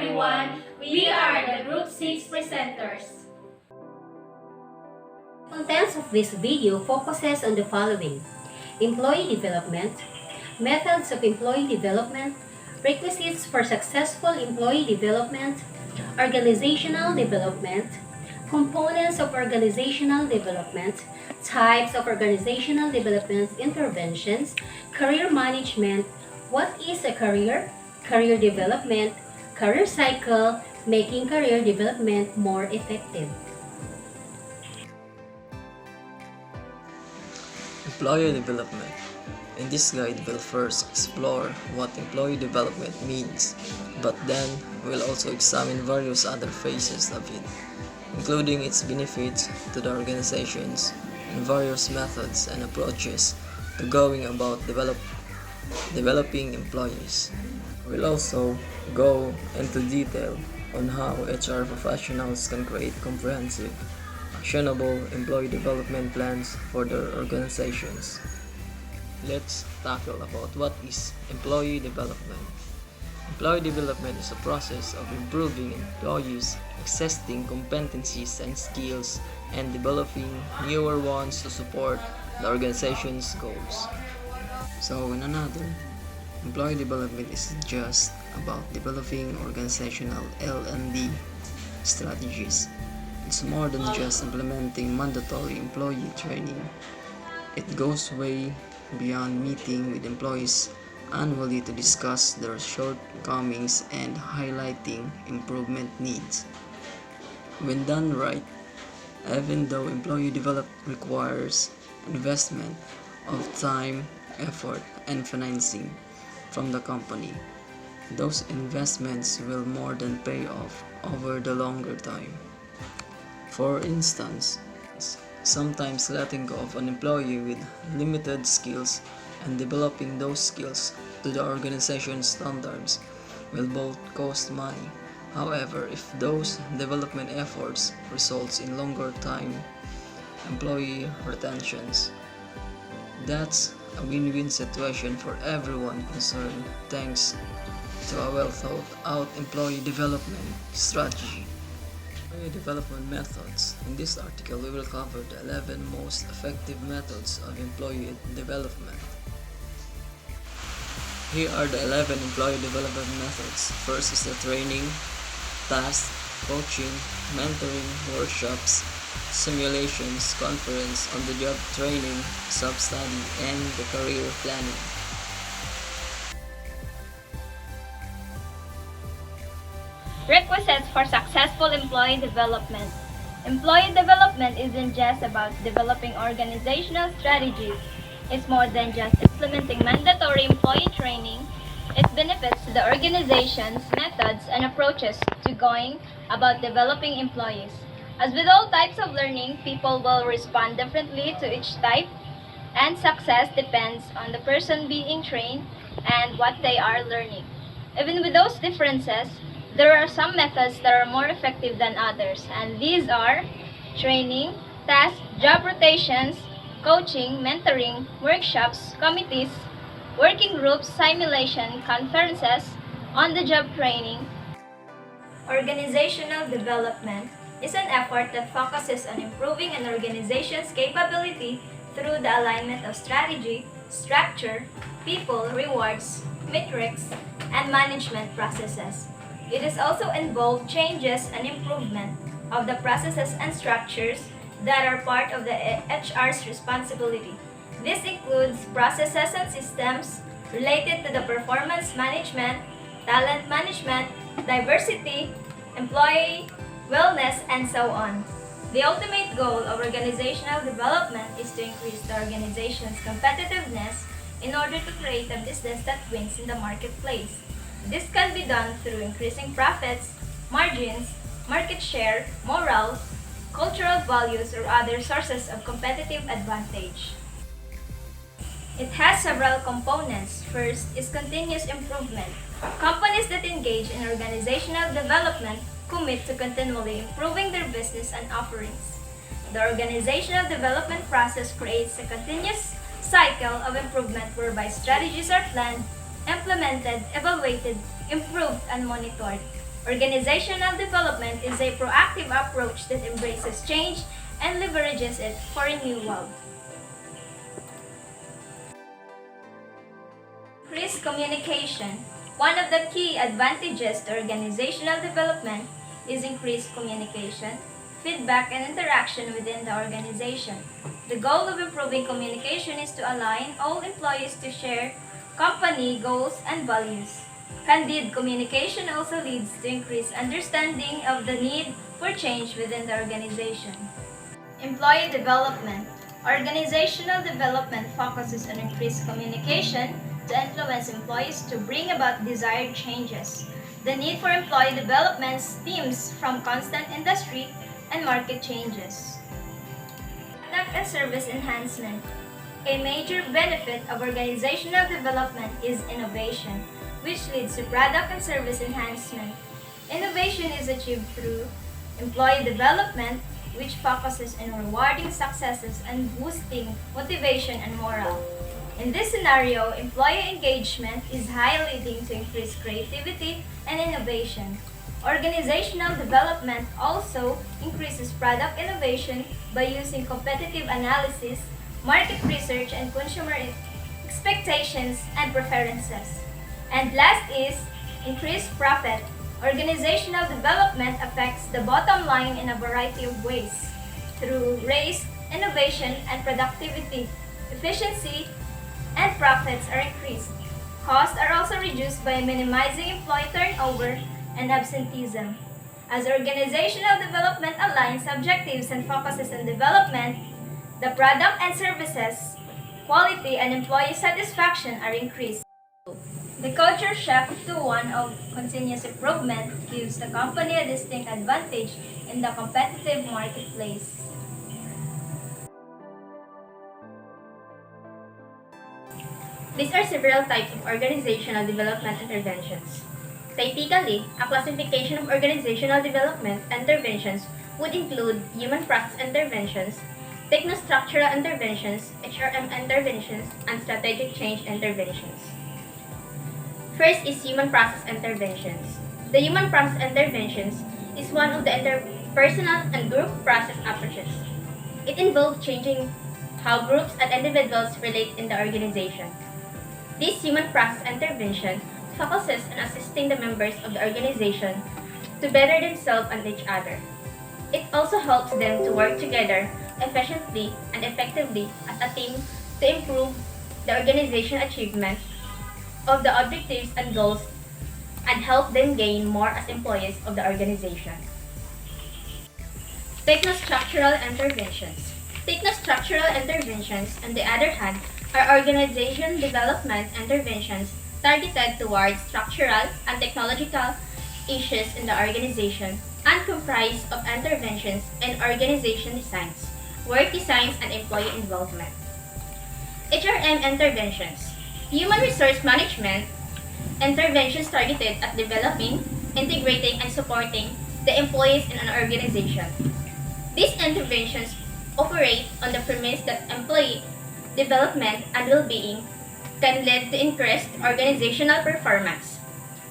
everyone! We are the Group 6 presenters. The contents of this video focuses on the following: employee development, methods of employee development, requisites for successful employee development, organizational development, components of organizational development, types of organizational development interventions, career management, what is a career, career development, career cycle, making career development more effective. Employee development. In this guide, we'll first explore what employee development means, but then we'll also examine various other phases of it, including its benefits to the organizations and various methods and approaches to going about developing employees. We'll also go into detail on how HR professionals can create comprehensive, actionable employee development plans for their organizations. Let's tackle about what is employee development. Employee development is a process of improving employees' existing competencies and skills and developing newer ones to support the organization's goals. So, in another, employee development isn't just about developing organizational L&D strategies. It's more than just implementing mandatory employee training. It goes way beyond meeting with employees annually to discuss their shortcomings and highlighting improvement needs. When done right, even though employee development requires investment of time, effort, and financing from the company, those investments will more than pay off over the longer time. For instance, sometimes letting go of an employee with limited skills and developing those skills to the organization's standards will both cost money. However, if those development efforts results in longer time employee retentions, that's a win-win situation for everyone concerned thanks to a well-thought-out employee development strategy. Employee development methods. In this article, we will cover the 11 most effective methods of employee development. Here are the 11 employee development methods. First is the training, task, coaching, mentoring, workshops, simulations, conference, on-the-job training, self-study, and the career planning. Requisites for successful employee development. Employee development isn't just about developing organizational strategies. It's more than just implementing mandatory employee training. It benefits to the organization's methods and approaches to going about developing employees. As with all types of learning, people will respond differently to each type, and success depends on the person being trained and what they are learning. Even with those differences, there are some methods that are more effective than others, and these are training, task, job rotations, coaching, mentoring, workshops, committees, working groups, simulation, conferences, on-the-job training. Organizational development is an effort that focuses on improving an organization's capability through the alignment of strategy, structure, people, rewards, metrics, and management processes. It is also involved changes and improvement of the processes and structures that are part of the HR's responsibility. This includes processes and systems related to the performance management, talent management, diversity, employee wellness, and so on. The ultimate goal of organizational development is to increase the organization's competitiveness in order to create a business that wins in the marketplace. This can be done through increasing profits, margins, market share, morale, cultural values, or other sources of competitive advantage. It has several components. First is continuous improvement. Companies that engage in organizational development commit to continually improving their business and offerings. The organizational development process creates a continuous cycle of improvement whereby strategies are planned, implemented, evaluated, improved, and monitored. Organizational development is a proactive approach that embraces change and leverages it for a new world. Increased communication. One of the key advantages to organizational development is increased communication, feedback, and interaction within the organization. The goal of improving communication is to align all employees to share company goals and values. Candid communication also leads to increased understanding of the need for change within the organization. Employee development. Organizational development focuses on increased communication to influence employees to bring about desired changes. The need for employee development stems from constant industry and market changes. Product and service enhancement. A major benefit of organizational development is innovation, which leads to product and service enhancement. Innovation is achieved through employee development, which focuses on rewarding successes and boosting motivation and morale. In this scenario, employee engagement is high, leading to increased creativity and innovation. Organizational development also increases product innovation by using competitive analysis, market research, and consumer expectations and preferences. And last is increased profit. Organizational development affects the bottom line in a variety of ways. Through raised innovation and productivity, efficiency and profits are increased. Costs are also reduced by minimizing employee turnover and absenteeism. As organizational development aligns objectives and focuses on development, the product and services, quality, and employee satisfaction are increased. The culture shift to one of continuous improvement gives the company a distinct advantage in the competitive marketplace. These are several types of organizational development interventions. Typically, a classification of organizational development interventions would include human process interventions, technostructural interventions, HRM interventions, and strategic change interventions. First is human process interventions. The human process interventions is one of the interpersonal and group process approaches. It involves changing how groups and individuals relate in the organization. This human process intervention focuses on assisting the members of the organization to better themselves and each other. It also helps them to work together efficiently and effectively as a team to improve the organization achievement of the objectives and goals and help them gain more as employees of the organization. Technostructural interventions. Technostructural interventions, on the other hand, are organization development interventions targeted towards structural and technological issues in the organization and comprise of interventions in organization designs, work designs, and employee involvement. HRM interventions. Human resource management interventions targeted at developing, integrating, and supporting the employees in an organization. These interventions operate on the premise that employee development and well-being can lead to increased organizational performance.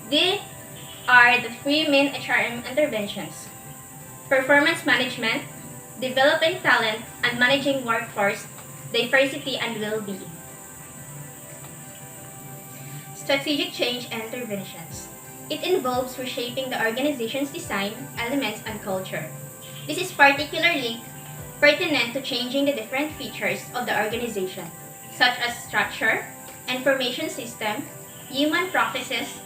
These are the three main HRM interventions: performance management, developing talent, and managing workforce diversity and well-being. Strategic change interventions. It involves reshaping the organization's design, elements, and culture. This is particularly pertinent to changing the different features of the organization, such as structure, information system, human practices,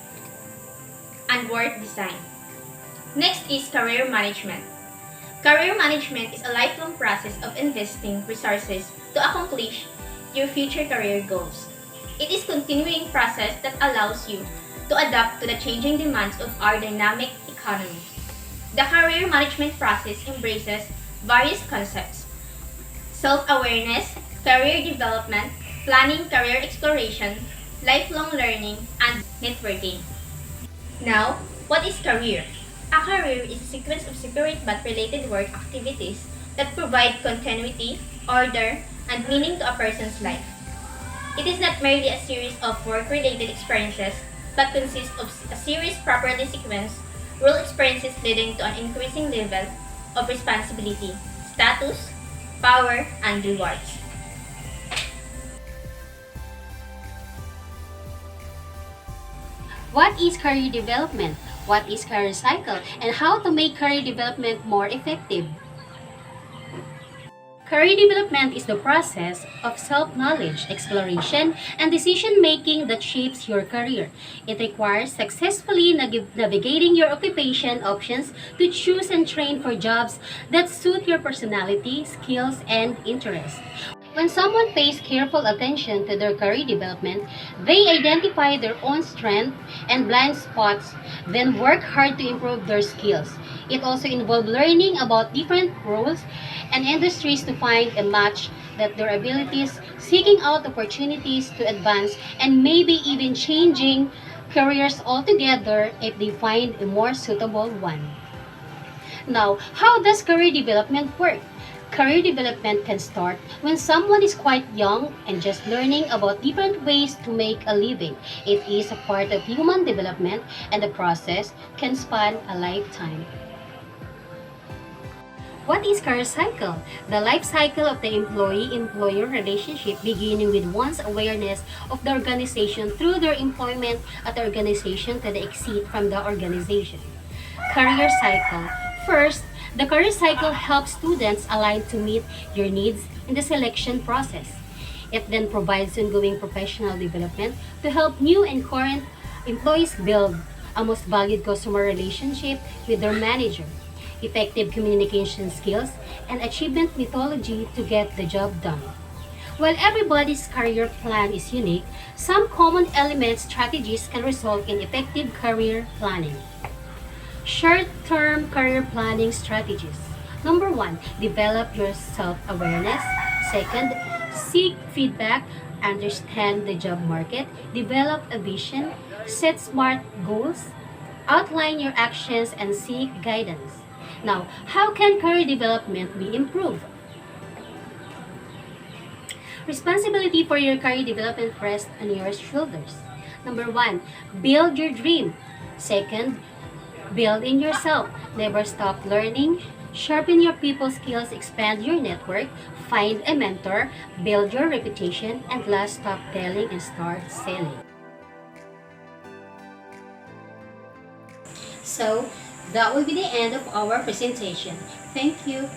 and work design. Next is career management. Career management is a lifelong process of investing resources to accomplish your future career goals. It is a continuing process that allows you to adapt to the changing demands of our dynamic economy. The career management process embraces various concepts: self-awareness, career development, planning, career exploration, lifelong learning, and networking. Now, what is career? A career is a sequence of separate but related work activities that provide continuity, order, and meaning to a person's life. It is not merely a series of work-related experiences, but consists of a series properly sequenced Role experiences leading to an increasing level of responsibility, status, power, and rewards. What is career development? What is career cycle? And how to make career development more effective? Career development is the process of self-knowledge, exploration, and decision-making that shapes your career. It requires successfully navigating your occupation options to choose and train for jobs that suit your personality, skills, and interests. When someone pays careful attention to their career development, they identify their own strengths and blind spots, then work hard to improve their skills. It also involves learning about different roles and industries to find a match that their abilities, seeking out opportunities to advance, and maybe even changing careers altogether if they find a more suitable one. Now, how does career development work? Career development can start when someone is quite young and just learning about different ways to make a living. It is a part of human development and the process can span a lifetime. What is career cycle? The life cycle of the employee-employer relationship beginning with one's awareness of the organization through their employment at the organization to the exit from the organization. Career cycle. First, the career cycle helps students align to meet your needs in the selection process. It then provides ongoing professional development to help new and current employees build a most valued customer relationship with their manager, effective communication skills, and achievement methodology to get the job done. While everybody's career plan is unique, some common element strategies can result in effective career planning. Short-term career planning strategies. Number 1, develop your self-awareness. Second, seek feedback, understand the job market, develop a vision, set smart goals, outline your actions, and seek guidance. Now, how can career development be improved? Responsibility for your career development rests on your shoulders. Number 1, build your dream. Second, build in yourself. Never stop learning. Sharpen your people skills, expand your network, find a mentor, build your reputation, and last, stop telling and start selling. So, that will be the end of our presentation. Thank you.